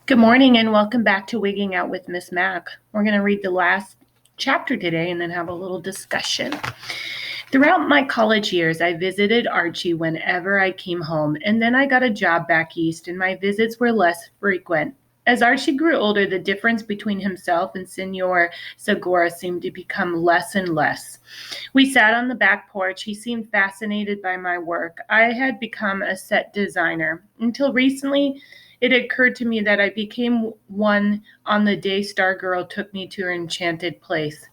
Good morning and welcome back to Wigging Out with Miss Mac. We're going to read the last chapter today and then have a little discussion. Throughout my college years, I visited Archie whenever I came home, and then I got a job back east and my visits were less frequent. As Archie grew older, the difference between himself and Senor Segura seemed to become less and less. We sat on the back porch. He seemed fascinated by my work. I had become a set designer. Until recently, it occurred to me that I became one on the day Stargirl took me to her enchanted place.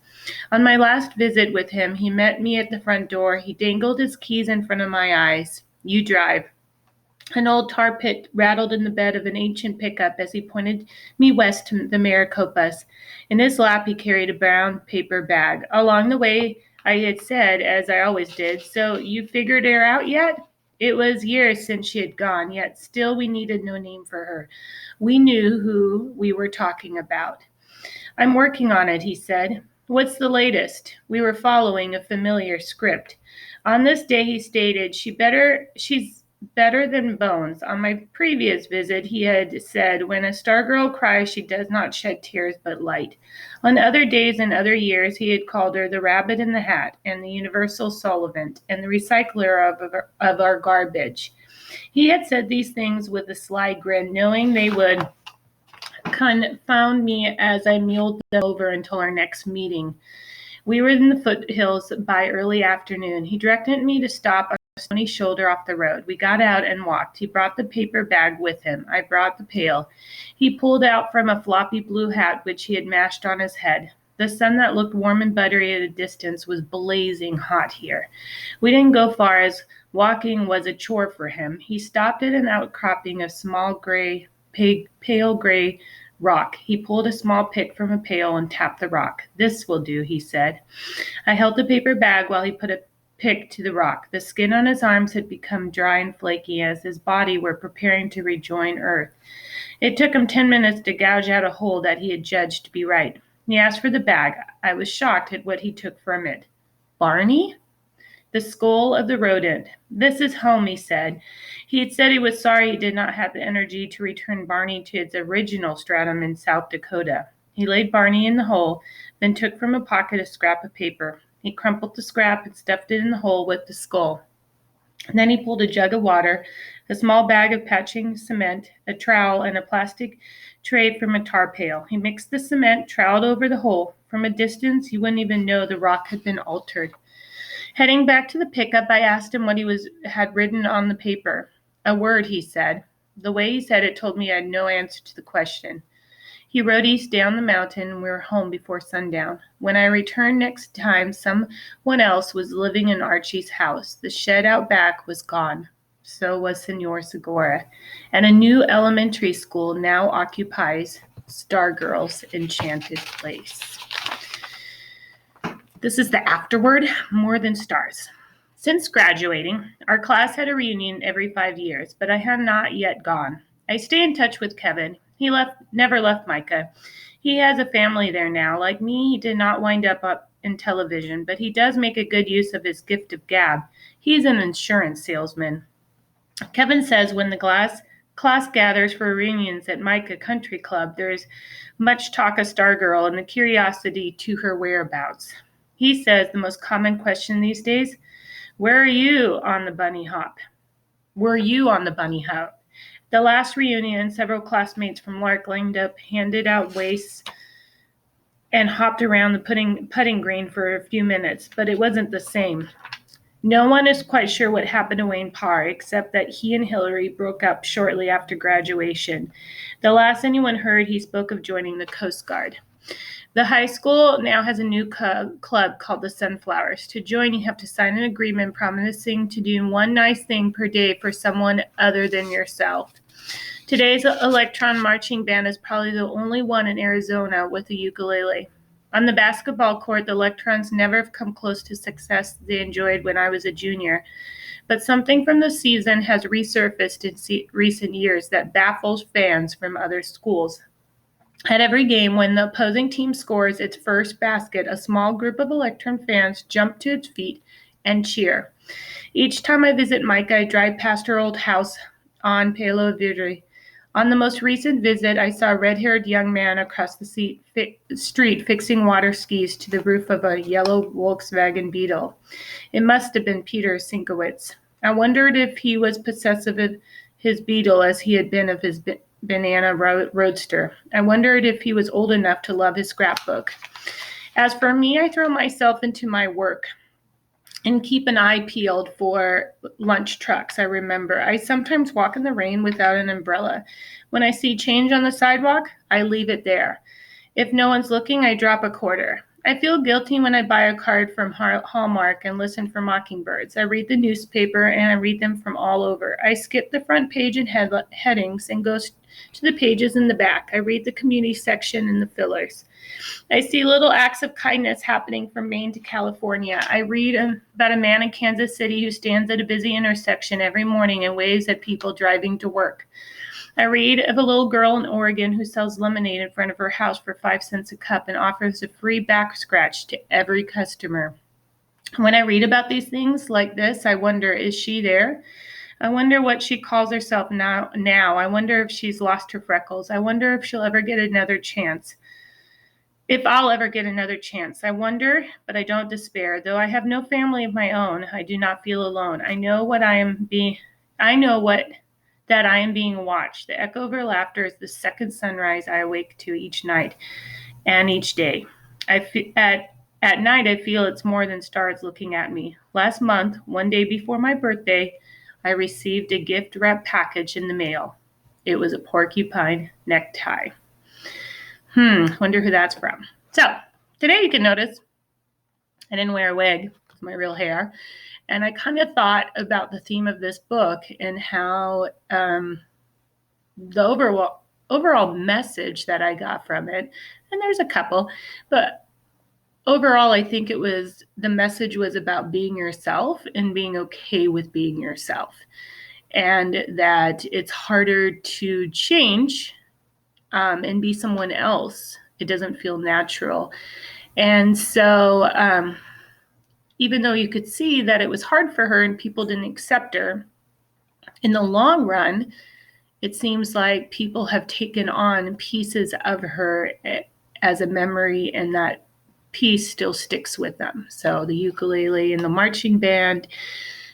On my last visit with him, he met me at the front door. He dangled his keys in front of my eyes. "You drive." An old tar pit rattled in the bed of an ancient pickup as he pointed me west to the Maricopas. In his lap, he carried a brown paper bag. Along the way, I had said, as I always did, "So you figured her out yet?" It was years since she had gone, yet still we needed no name for her. We knew who we were talking about. "I'm working on it," he said. "What's the latest?" We were following a familiar script. On this day, he stated, she's better than Bones. On my previous visit, he had said, "When a Stargirl cries, she does not shed tears but light." On other days and other years, he had called her the Rabbit in the Hat and the Universal Solvent and the recycler of our garbage. He had said these things with a sly grin, knowing they would confound me as I mulled them over until our next meeting. We were in the foothills by early afternoon. He directed me to stop a stony shoulder off the road. We got out and walked. He brought the paper bag with him. I brought the pail. He pulled out from a floppy blue hat which he had mashed on his head. The sun that looked warm and buttery at a distance was blazing hot here. We didn't go far, as walking was a chore for him. He stopped at an outcropping of small pale gray rock. He pulled a small pick from a pail and tapped the rock. "This will do," he said. I held the paper bag while he put a pick to the rock. The skin on his arms had become dry and flaky as his body were preparing to rejoin earth. It took him 10 minutes to gouge out a hole that he had judged to be right. He asked for the bag. I was shocked at what he took from it. "Barney?" "The skull of the rodent. This is home," he said. He had said he was sorry he did not have the energy to return Barney to its original stratum in South Dakota. He laid Barney in the hole, then took from a pocket a scrap of paper. He crumpled the scrap and stuffed it in the hole with the skull. And then he pulled a jug of water, a small bag of patching cement, a trowel, and a plastic tray from a tar pail. He mixed the cement, troweled over the hole. From a distance, you wouldn't even know the rock had been altered. Heading back to the pickup, I asked him what he had written on the paper. "A word," he said. The way he said it told me I had no answer to the question. He rode east down the mountain, and we were home before sundown. When I returned next time, someone else was living in Archie's house. The shed out back was gone. So was Senor Segura. And a new elementary school now occupies Stargirl's enchanted place. This is the afterword, More Than Stars. Since graduating, our class had a reunion every 5 years, but I had not yet gone. I stay in touch with Kevin. He never left Micah. He has a family there now. Like me, he did not wind up in television, but he does make a good use of his gift of gab. He's an insurance salesman. Kevin says when the class gathers for reunions at Micah Country Club, there is much talk of Stargirl and the curiosity to her whereabouts. He says the most common question these days, "Where are you on the bunny hop?" Were you on the bunny hop? The last reunion, several classmates from Lark lined up, handed out wastes, and hopped around the putting green for a few minutes, but it wasn't the same. No one is quite sure what happened to Wayne Parr, except that he and Hillary broke up shortly after graduation. The last anyone heard, he spoke of joining the Coast Guard. The high school now has a new club called the Sunflowers. To join, you have to sign an agreement promising to do one nice thing per day for someone other than yourself. Today's Electron Marching Band is probably the only one in Arizona with a ukulele. On the basketball court, the Electrons never have come close to success they enjoyed when I was a junior. But something from the season has resurfaced in recent years that baffles fans from other schools. At every game, when the opposing team scores its first basket, a small group of Electron fans jump to its feet and cheer. Each time I visit Micah, I drive past her old house on Palo Verde. On the most recent visit, I saw a red-haired young man across the street fixing water skis to the roof of a yellow Volkswagen Beetle. It must have been Peter Sinkowitz. I wondered if he was possessive of his Beetle as he had been of his banana roadster. I wondered if he was old enough to love his scrapbook. As for me, I throw myself into my work and keep an eye peeled for lunch trucks. I remember I sometimes walk in the rain without an umbrella. When I see change on the sidewalk, I leave it there. If no one's looking, I drop a quarter. I feel guilty when I buy a card from Hallmark and listen for mockingbirds. I read the newspaper and I read them from all over. I skip the front page and headings and go to the pages in the back. I read the community section and the fillers. I see little acts of kindness happening from Maine to California. I read about a man in Kansas City who stands at a busy intersection every morning and waves at people driving to work. I read of a little girl in Oregon who sells lemonade in front of her house for 5 cents a cup and offers a free back scratch to every customer. When I read about these things like this, I wonder, is she there? I wonder what she calls herself now. I wonder if she's lost her freckles. I wonder if she'll ever get another chance. If I'll ever get another chance. I wonder, but I don't despair. Though I have no family of my own, I do not feel alone. I know that I am being watched. The echo of her laughter is the second sunrise I awake to each night and each day. At night, I feel it's more than stars looking at me. Last month, one day before my birthday, I received a gift-wrapped package in the mail. It was a porcupine necktie. Wonder who that's from. So, today you can notice I didn't wear a wig. It's my real hair. And I kind of thought about the theme of this book and how the overall message that I got from it, and there's a couple, but overall I think the message was about being yourself and being okay with being yourself. And that it's harder to change and be someone else. It doesn't feel natural. And so even though you could see that it was hard for her and people didn't accept her, in the long run, it seems like people have taken on pieces of her as a memory, and that piece still sticks with them. So the ukulele and the marching band,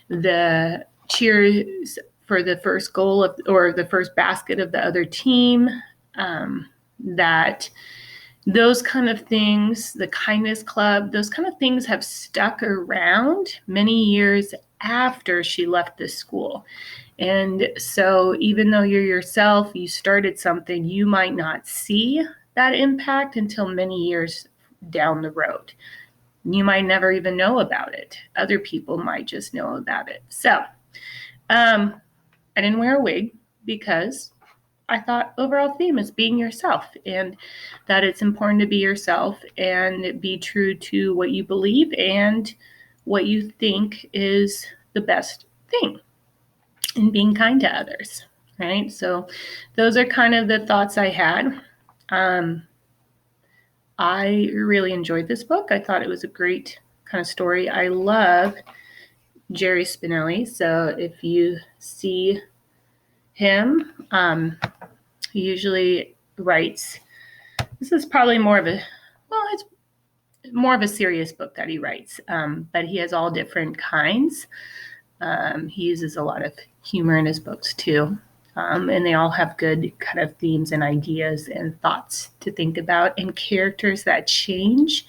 the cheers for the first goal or the first basket of the other team, that those kind of things, the kindness club, those kind of things have stuck around many years after she left this school. And so even though you're yourself, you started something, you might not see that impact until many years down the road. You might never even know about it. Other people might just know about it. So I didn't wear a wig because I thought overall theme is being yourself, and that it's important to be yourself and be true to what you believe and what you think is the best thing, and being kind to others, right? So those are kind of the thoughts I had. I really enjoyed this book. I thought it was a great kind of story. I love Jerry Spinelli. So if you see him, he usually writes, this is probably it's more of a serious book that he writes, but he has all different kinds. He uses a lot of humor in his books too. And they all have good kind of themes and ideas and thoughts to think about, and characters that change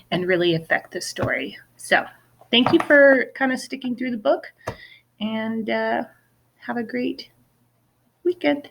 and really affect the story. So thank you for kind of sticking through the book, and have a great weekend.